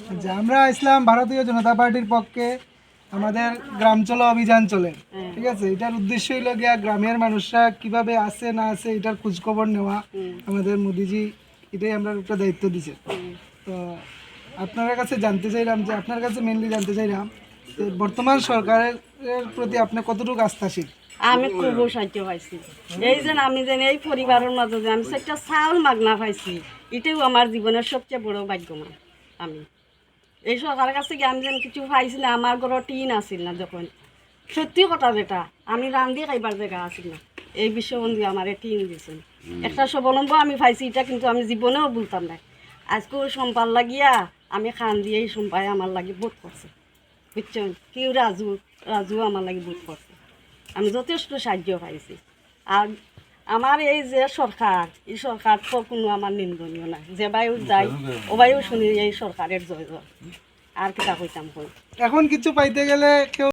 আচ্ছা, আমরা ইসলাম ভারতীয় জনতা পার্টির পক্ষে আমাদের গ্রাম চলো অভিযান চলে, ঠিক আছে। এটার উদ্দেশ্য হইল গিয়া গ্রামের মানুষরা কিভাবে আছে না আছে এটার খোঁজ খবর নেওয়া। আমাদের মোদিজি এটাই আমরা একটা দায়িত্ব দিছে। তো আপনার কাছে জানতে চাইলাম যে আপনার কাছে মেনলি জানতে চাইলাম যে বর্তমান সরকারের প্রতি আপনি কতটুকু আস্থাশীল। আমি খুব সাহায্য পাইছি। এই যে আমি যেন এই পরিবারের মাঝে যে আমি একটা চাউল মাগনা পাইছি, এটাও আমার জীবনের সবচেয়ে বড় ভাগ্যমান। আমি এই সরকারের কাছে গিয়ে আমি যেন কিছু পাইছি না। আমার ঘরে টিন আসিল না যখন, সত্যি কথা যেটা, আমি রান্ধি খাইবার জায়গা আসিল না। এই বিশ্ববন্ধু আমার টিন দিয়েছেন, একটা স্বাবলম্ব আমি পাইছি। এটা কিন্তু আমি জীবনেও বলতাম না। আজকেও সম্পার লাগিয়া আমি খান দিয়ে এই সম্পায় আমার লাগে বোধ করছে, বুঝছেন। কেউ রাজু আমার লাগে বোধ করছে। আমি যথেষ্ট সাহায্য পাইছি। আর আমার এই যে সরকার, এই সরকার তো কোনো আমার নিন্দনীয় না। যে বাইও যাই ও বাইও শুনি এই সরকারের জয় জয়। আর কিতা কইতাম কই। এখন কিছু পাইতে গেলে কেউ